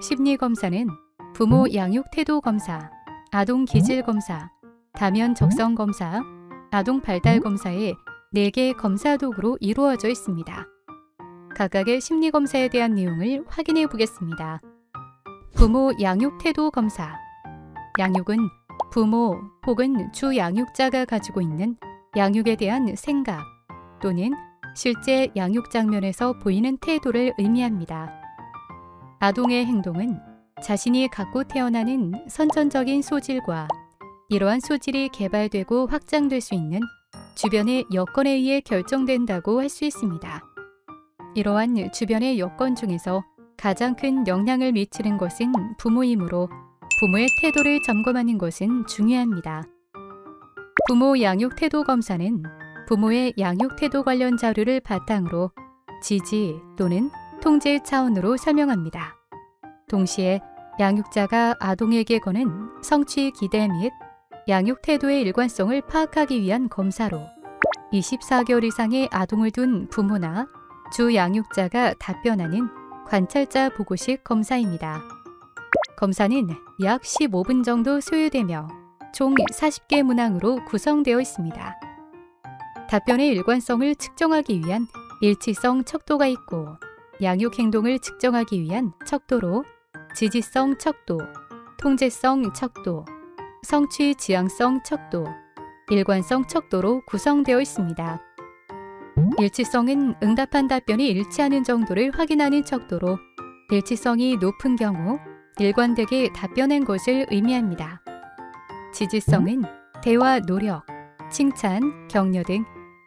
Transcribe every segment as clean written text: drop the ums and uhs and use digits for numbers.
심리검사는 부모 양육 태도 검사, 아동 기질 검사, 다면 적성 검사, 아동 발달 검사의 4개 검사 도구로 이루어져 있습니다. 각각의 심리검사에 대한 내용을 확인해 보겠습니다. 부모 양육 태도 검사. 양육은 부모 혹은 주 양육자가 가지고 있는 양육에 대한 생각 또는 실제 양육 장면에서 보이는 태도를 의미합니다. 아동의 행동은 자신이 갖고 태어나는 선천적인 소질과 이러한 소질이 개발되고 확장될 수 있는 주변의 여건에 의해 결정된다고 할 수 있습니다. 이러한 주변의 여건 중에서 가장 큰 영향을 미치는 것은 부모이므로 부모의 태도를 점검하는 것은 중요합니다. 부모 양육 태도 검사는 부모의 양육 태도 관련 자료를 바탕으로 지지 또는 통제 차원으로 설명합니다. 동시에 양육자가 아동에게 거는 성취 기대 및 양육 태도의 일관성을 파악하기 위한 검사로 24개월 이상의 아동을 둔 부모나 주 양육자가 답변하는 관찰자 보고식 검사입니다. 검사는 약 15분 정도 소요되며 총 40개 문항으로 구성되어 있습니다. 답변의 일관성을 측정하기 위한 일치성 척도가 있고 양육 행동을 측정하기 위한 척도로 지지성 척도, 통제성 척도, 성취 지향성 척도, 일관성 척도로 구성되어 있습니다. 일치성은 응답한 답변이 일치하는 정도를 확인하는 척도로 일치성이 높은 경우 일관되게 답변한 것을 의미합니다. 지지성은 대화 노력, 칭찬, 격려 등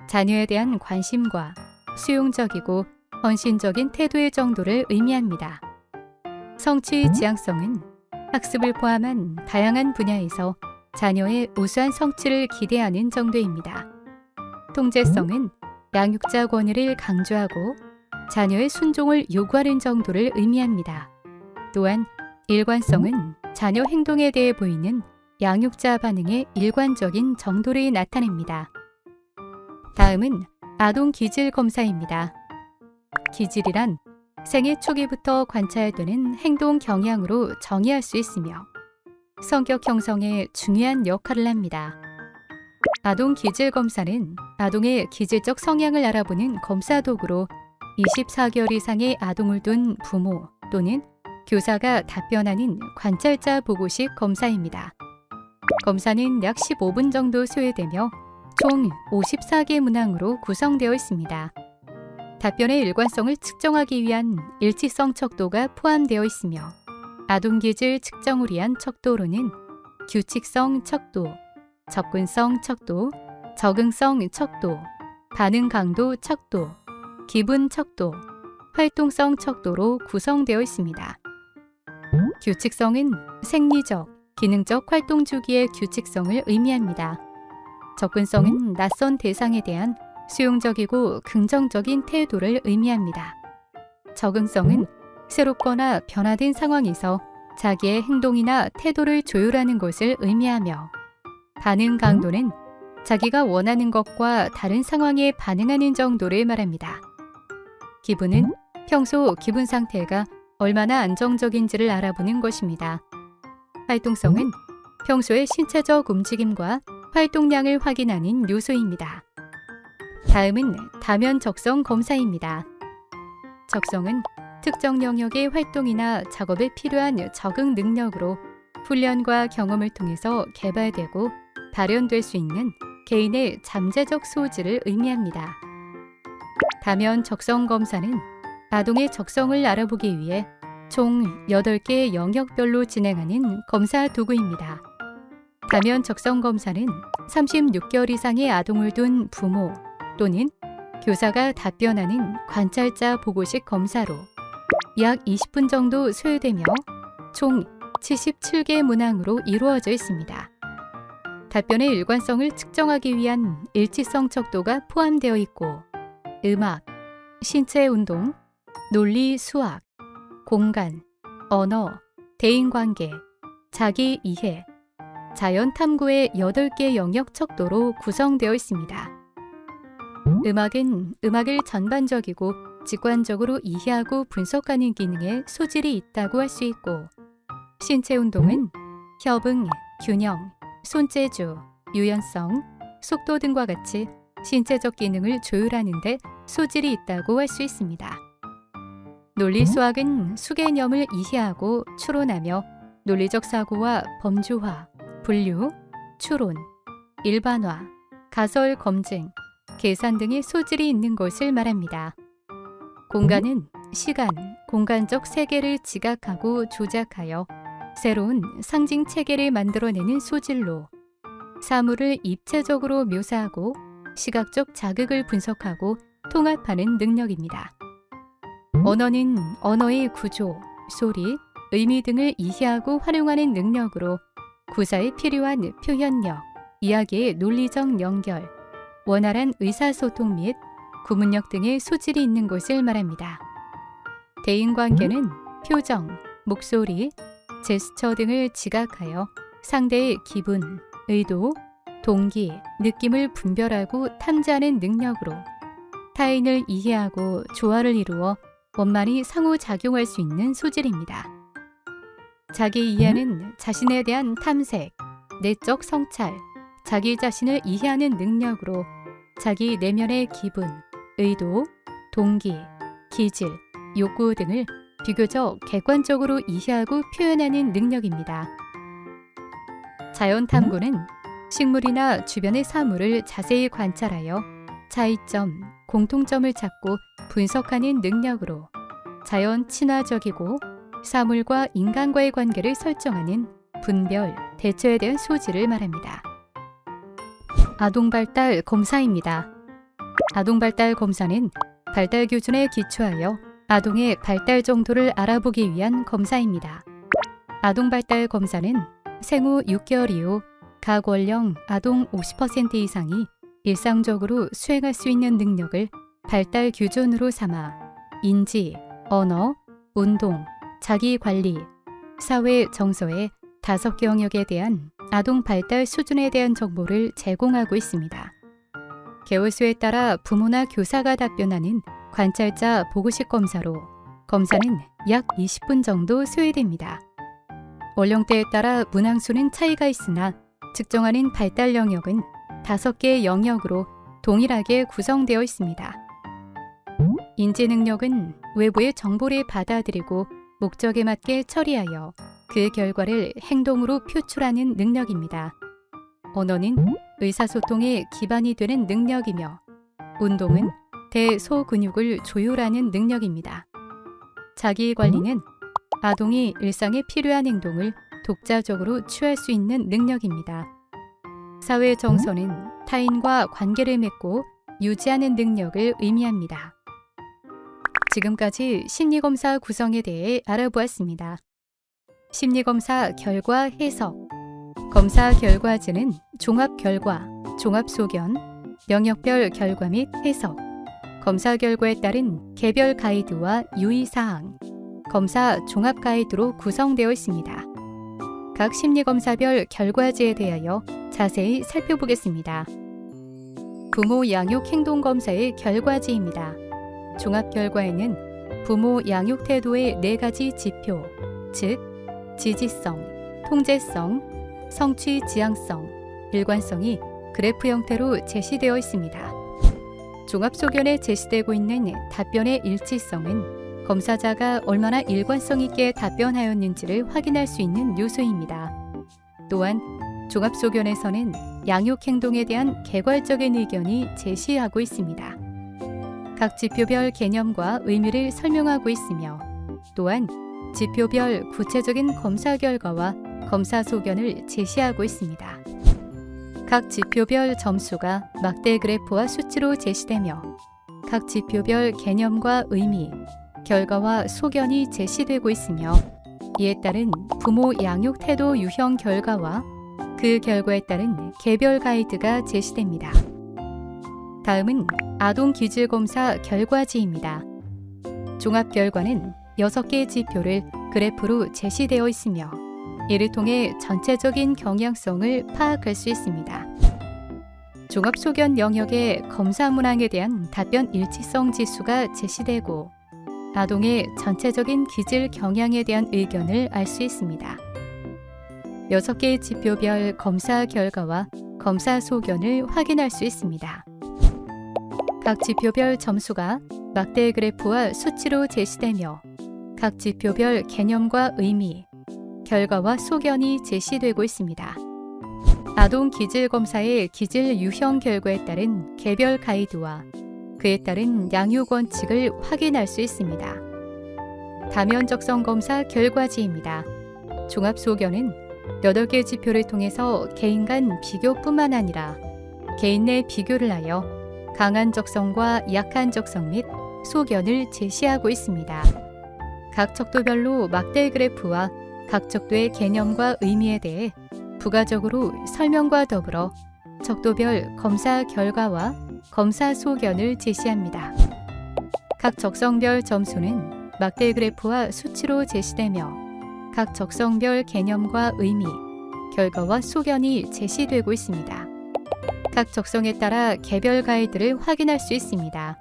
자녀에 대한 관심과 수용적이고 헌신적인 태도의 정도를 의미합니다. 성취 지향성은 학습을 포함한 다양한 분야에서 자녀의 우수한 성취를 기대하는 정도입니다. 통제성은 양육자 권위를 강조하고 자녀의 순종을 요구하는 정도를 의미합니다. 또한 일관성은 자녀 행동에 대해 보이는 양육자 반응의 일관적인 정도를 나타냅니다. 다음은 아동 기질 검사입니다. 기질이란 생애 초기부터 관찰되는 행동 경향으로 정의할 수 있으며 성격 형성에 중요한 역할을 합니다. 아동 기질 검사는 아동의 기질적 성향을 알아보는 검사 도구로 24개월 이상의 아동을 둔 부모 또는 교사가 답변하는 관찰자 보고식 검사입니다. 검사는 약 15분 정도 소요되며 총 54개 문항으로 구성되어 있습니다. 답변의 일관성을 측정하기 위한 일치성 척도가 포함되어 있으며 아동 기질 측정을 위한 척도로는 규칙성 척도, 접근성 척도, 적응성 척도, 반응 강도 척도, 기분 척도, 활동성 척도로 구성되어 있습니다. 규칙성은 생리적, 기능적 활동 주기의 규칙성을 의미합니다. 접근성은 낯선 대상에 대한 수용적이고 긍정적인 태도를 의미합니다. 적응성은 새롭거나 변화된 상황에서 자기의 행동이나 태도를 조율하는 것을 의미하며 반응 강도는 자기가 원하는 것과 다른 상황에 반응하는 정도를 말합니다. 기분은 평소 기분 상태가 얼마나 안정적인지를 알아보는 것입니다. 활동성은 평소의 신체적 움직임과 활동량을 확인하는 요소입니다. 다음은 다면 적성 검사입니다. 적성은 특정 영역의 활동이나 작업에 필요한 적응 능력으로 훈련과 경험을 통해서 개발되고 발현될 수 있는 개인의 잠재적 소질을 의미합니다. 다면 적성 검사는 아동의 적성을 알아보기 위해 총 8개의 영역별로 진행하는 검사 도구입니다. 다면 적성 검사는 36개월 이상의 아동을 둔 부모 또는 교사가 답변하는 관찰자 보고식 검사로 약 20분 정도 소요되며 총 77개 문항으로 이루어져 있습니다. 답변의 일관성을 측정하기 위한 일치성 척도가 포함되어 있고 음악, 신체 운동, 논리 수학, 공간, 언어, 대인관계, 자기 이해, 자연 탐구의 8개 영역 척도로 구성되어 있습니다. 음악은 음악을 전반적이고 직관적으로 이해하고 분석하는 기능에 소질이 있다고 할 수 있고, 신체 운동은 협응, 균형, 손재주, 유연성, 속도 등과 같이 신체적 기능을 조율하는 데 소질이 있다고 할 수 있습니다. 논리수학은 수개념을 이해하고 추론하며 논리적 사고와 범주화, 분류, 추론, 일반화, 가설 검증, 계산 등의 소질이 있는 것을 말합니다. 공간은 시간, 공간적 세계를 지각하고 조작하여 새로운 상징 체계를 만들어내는 소질로 사물을 입체적으로 묘사하고 시각적 자극을 분석하고 통합하는 능력입니다. 언어는 언어의 구조, 소리, 의미 등을 이해하고 활용하는 능력으로 구사에 필요한 표현력, 이야기의 논리적 연결, 원활한 의사소통 및 구문력 등의 소질이 있는 것을 말합니다. 대인관계는 표정, 목소리, 제스처 등을 지각하여 상대의 기분, 의도, 동기, 느낌을 분별하고 탐지하는 능력으로 타인을 이해하고 조화를 이루어 원만히 상호작용할 수 있는 소질입니다. 자기 이해는 자신에 대한 탐색, 내적 성찰, 자기 자신을 이해하는 능력으로 자기 내면의 기분, 의도, 동기, 기질, 욕구 등을 비교적 객관적으로 이해하고 표현하는 능력입니다. 자연 탐구는 식물이나 주변의 사물을 자세히 관찰하여 차이점, 공통점을 찾고 분석하는 능력으로 자연 친화적이고 사물과 인간과의 관계를 설정하는 분별, 대처에 대한 소질을 말합니다. 아동발달 검사입니다. 아동발달 검사는 발달 기준에 기초하여 아동의 발달 정도를 알아보기 위한 검사입니다. 아동발달 검사는 생후 6개월 이후 각 원령 아동 50% 이상이 일상적으로 수행할 수 있는 능력을 발달 기준으로 삼아 인지, 언어, 운동, 자기관리, 사회 정서의 5개 영역에 대한 아동 발달 수준에 대한 정보를 제공하고 있습니다. 개월수에 따라 부모나 교사가 답변하는 관찰자 보고식 검사로 검사는 약 20분 정도 소요됩니다. 연령대에 따라 문항수는 차이가 있으나 측정하는 발달 영역은 5개의 영역으로 동일하게 구성되어 있습니다. 인지 능력은 외부의 정보를 받아들이고 목적에 맞게 처리하여 그 결과를 행동으로 표출하는 능력입니다. 언어는 의사소통의 기반이 되는 능력이며 운동은 대소근육을 조율하는 능력입니다. 자기관리는 아동이 일상에 필요한 행동을 독자적으로 취할 수 있는 능력입니다. 사회 정서는 타인과 관계를 맺고 유지하는 능력을 의미합니다. 지금까지 심리검사 구성에 대해 알아보았습니다. 심리검사 결과 해석. 검사 결과지는 종합 결과, 종합 소견, 영역별 결과 및 해석, 검사 결과에 따른 개별 가이드와 유의사항, 검사 종합 가이드로 구성되어 있습니다. 각 심리검사별 결과지에 대하여 자세히 살펴보겠습니다. 부모 양육 행동 검사의 결과지입니다. 종합 결과에는 부모 양육 태도의 4가지 지표, 즉 지지성, 통제성, 성취 지향성, 일관성이 그래프 형태로 제시되어 있습니다. 종합 소견에 제시되고 있는 답변의 일치성은 검사자가 얼마나 일관성 있게 답변하였는지를 확인할 수 있는 요소입니다. 또한 종합 소견에서는 양육 행동에 대한 개괄적인 의견이 제시하고 있습니다. 각 지표별 개념과 의미를 설명하고 있으며 또한 지표별 구체적인 검사 결과와 검사 소견을 제시하고 있습니다. 각 지표별 점수가 막대 그래프와 수치로 제시되며 각 지표별 개념과 의미, 결과와 소견이 제시되고 있으며 이에 따른 부모 양육 태도 유형 결과와 그 결과에 따른 개별 가이드가 제시됩니다. 다음은 아동 기질 검사 결과지입니다. 종합 결과는 6개 지표를 그래프로 제시되어 있으며 이를 통해 전체적인 경향성을 파악할 수 있습니다. 종합 소견 영역의 검사 문항에 대한 답변 일치성 지수가 제시되고 아동의 전체적인 기질 경향에 대한 의견을 알 수 있습니다. 6개의 지표별 검사 결과와 검사 소견을 확인할 수 있습니다. 각 지표별 점수가 막대 그래프와 수치로 제시되며 각 지표별 개념과 의미, 결과와 소견이 제시되고 있습니다. 아동 기질 검사의 기질 유형 결과에 따른 개별 가이드와 그에 따른 양육 원칙을 확인할 수 있습니다. 다면적성 검사 결과지입니다. 종합 소견은 8개 지표를 통해서 개인 간 비교뿐만 아니라 개인 내 비교를 하여 강한 적성과 약한 적성 및 소견을 제시하고 있습니다. 각 척도별로 막대 그래프와 각 척도의 개념과 의미에 대해 부가적으로 설명과 더불어 척도별 검사 결과와 검사 소견을 제시합니다. 각 적성별 점수는 막대 그래프와 수치로 제시되며 각 적성별 개념과 의미, 결과와 소견이 제시되고 있습니다. 각 적성에 따라 개별 가이드를 확인할 수 있습니다.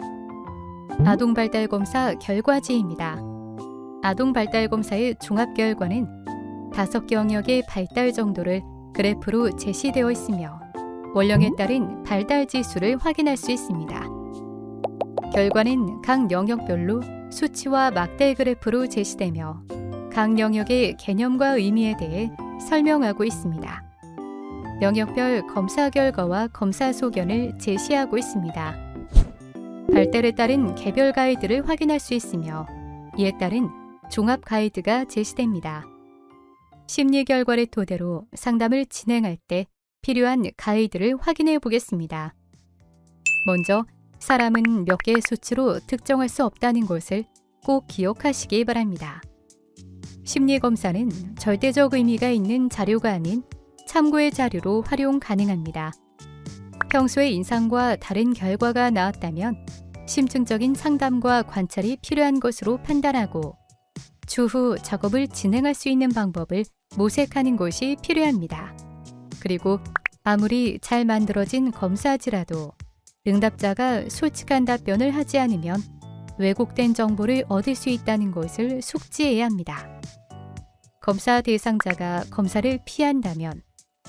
아동 발달 검사 결과지입니다. 아동 발달 검사의 종합 결과는 5개 영역의 발달 정도를 그래프로 제시되어 있으며 원령에 따른 발달 지수를 확인할 수 있습니다. 결과는 각 영역별로 수치와 막대 그래프로 제시되며 각 영역의 개념과 의미에 대해 설명하고 있습니다. 영역별 검사 결과와 검사 소견을 제시하고 있습니다. 발달에 따른 개별 가이드를 확인할 수 있으며 이에 따른 종합 가이드가 제시됩니다. 심리 결과를 토대로 상담을 진행할 때 필요한 가이드를 확인해 보겠습니다. 먼저 사람은 몇 개의 수치로 특정할 수 없다는 것을 꼭 기억하시기 바랍니다. 심리검사는 절대적 의미가 있는 자료가 아닌 참고의 자료로 활용 가능합니다. 평소의 인상과 다른 결과가 나왔다면 심층적인 상담과 관찰이 필요한 것으로 판단하고 추후 작업을 진행할 수 있는 방법을 모색하는 것이 필요합니다. 그리고 아무리 잘 만들어진 검사지라도 응답자가 솔직한 답변을 하지 않으면 왜곡된 정보를 얻을 수 있다는 것을 숙지해야 합니다. 검사 대상자가 검사를 피한다면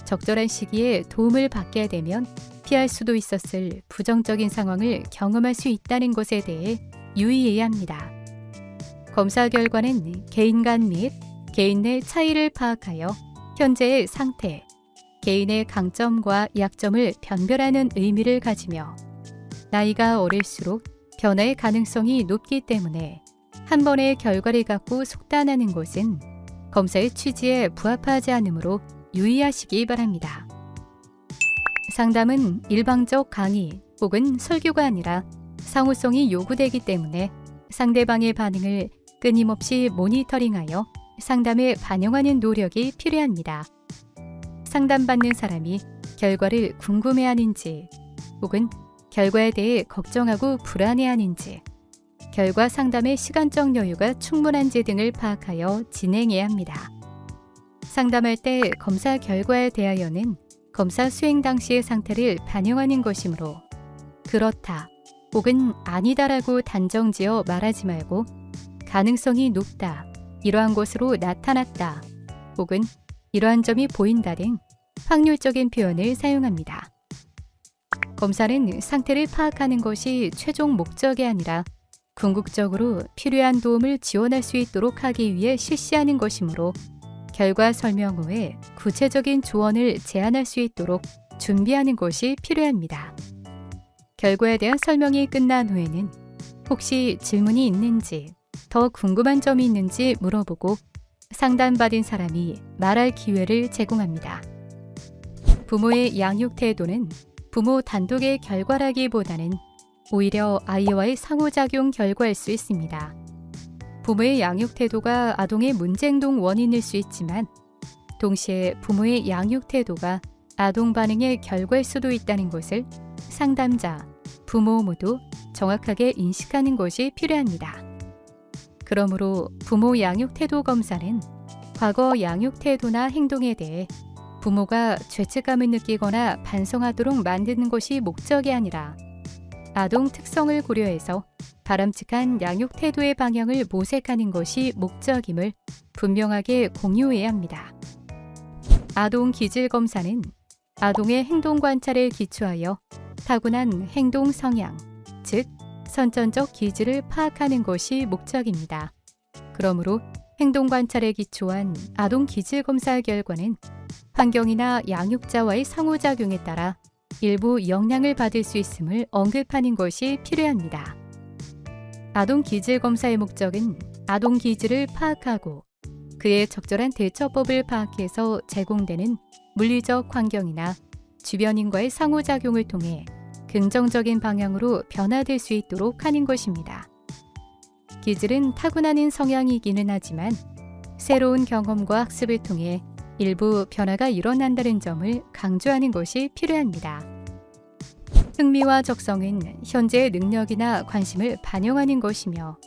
적절한 시기에 도움을 받게 되면 피할 수도 있었을 부정적인 상황을 경험할 수 있다는 것에 대해 유의해야 합니다. 검사 결과는 개인 간 및 개인 내 차이를 파악하여 현재의 상태, 개인의 강점과 약점을 변별하는 의미를 가지며 나이가 어릴수록 변화의 가능성이 높기 때문에 한 번의 결과를 갖고 속단하는 것은 검사의 취지에 부합하지 않으므로 유의하시기 바랍니다. 상담은 일방적 강의 혹은 설교가 아니라 상호성이 요구되기 때문에 상대방의 반응을 끊임없이 모니터링하여 상담에 반영하는 노력이 필요합니다. 상담받는 사람이 결과를 궁금해하는지 혹은 결과에 대해 걱정하고 불안해하는지 결과 상담의 시간적 여유가 충분한지 등을 파악하여 진행해야 합니다. 상담할 때 검사 결과에 대하여는 검사 수행 당시의 상태를 반영하는 것이므로 그렇다 혹은 아니다라고 단정지어 말하지 말고 가능성이 높다, 이러한 것으로 나타났다 혹은 이러한 점이 보인다 등 확률적인 표현을 사용합니다. 검사는 상태를 파악하는 것이 최종 목적이 아니라 궁극적으로 필요한 도움을 지원할 수 있도록 하기 위해 실시하는 것이므로 결과 설명 후에 구체적인 조언을 제안할 수 있도록 준비하는 것이 필요합니다. 결과에 대한 설명이 끝난 후에는 혹시 질문이 있는지, 더 궁금한 점이 있는지 물어보고 상담받은 사람이 말할 기회를 제공합니다. 부모의 양육 태도는 부모 단독의 결과라기보다는 오히려 아이와의 상호작용 결과일 수 있습니다. 부모의 양육 태도가 아동의 문제행동 원인일 수 있지만 동시에 부모의 양육 태도가 아동 반응의 결과일 수도 있다는 것을 상담자, 부모 모두 정확하게 인식하는 것이 필요합니다. 그러므로 부모 양육 태도 검사는 과거 양육 태도나 행동에 대해 부모가 죄책감을 느끼거나 반성하도록 만드는 것이 목적이 아니라 아동 특성을 고려해서 바람직한 양육 태도의 방향을 모색하는 것이 목적임을 분명하게 공유해야 합니다. 아동 기질 검사는 아동의 행동 관찰에 기초하여 타고난 행동 성향, 즉 선천적 기질을 파악하는 것이 목적입니다. 그러므로 행동 관찰에 기초한 아동 기질 검사 결과는 환경이나 양육자와의 상호작용에 따라 일부 영향을 받을 수 있음을 언급하는 것이 필요합니다. 아동 기질 검사의 목적은 아동 기질을 파악하고 그의 적절한 대처법을 파악해서 제공되는 물리적 환경이나 주변인과의 상호작용을 통해 긍정적인 방향으로 변화될 수 있도록 하는 것입니다. 기질은 타고나는 성향이기는 하지만 새로운 경험과 학습을 통해 일부 변화가 일어난다는 점을 강조하는 것이 필요합니다. 흥미와 적성은 현재의 능력이나 관심을 반영하는 것이며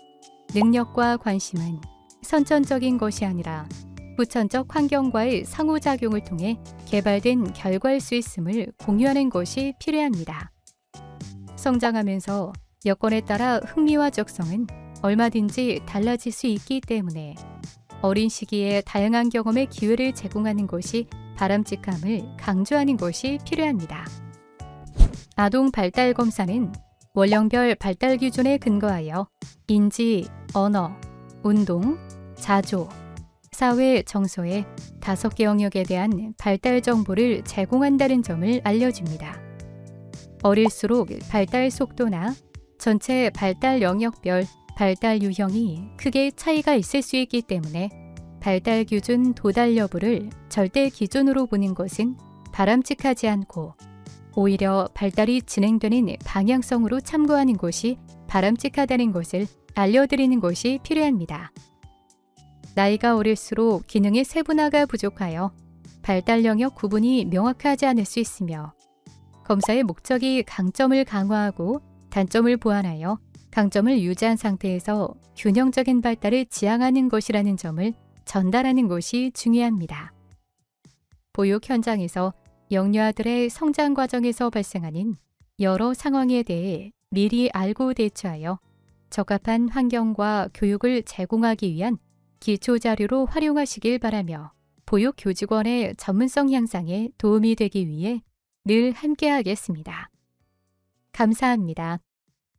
능력과 관심은 선천적인 것이 아니라 후천적 환경과의 상호작용을 통해 개발된 결과일 수 있음을 공유하는 것이 필요합니다. 성장하면서 여건에 따라 흥미와 적성은 얼마든지 달라질 수 있기 때문에 어린 시기에 다양한 경험의 기회를 제공하는 것이 바람직함을 강조하는 것이 필요합니다. 아동 발달 검사는 원령별 발달 기준에 근거하여 인지, 언어, 운동, 자조, 사회, 정서의 5개 영역에 대한 발달 정보를 제공한다는 점을 알려줍니다. 어릴수록 발달 속도나 전체 발달 영역별 발달 유형이 크게 차이가 있을 수 있기 때문에 발달 기준 도달 여부를 절대 기준으로 보는 것은 바람직하지 않고 오히려 발달이 진행되는 방향성으로 참고하는 것이 바람직하다는 것을 알려드리는 것이 필요합니다. 나이가 어릴수록 기능의 세분화가 부족하여 발달 영역 구분이 명확하지 않을 수 있으며 검사의 목적이 강점을 강화하고 단점을 보완하여 강점을 유지한 상태에서 균형적인 발달을 지향하는 것이라는 점을 전달하는 것이 중요합니다. 보육 현장에서 영유아들의 성장 과정에서 발생하는 여러 상황에 대해 미리 알고 대처하여 적합한 환경과 교육을 제공하기 위한 기초 자료로 활용하시길 바라며 보육 교직원의 전문성 향상에 도움이 되기 위해 늘 함께하겠습니다. 감사합니다.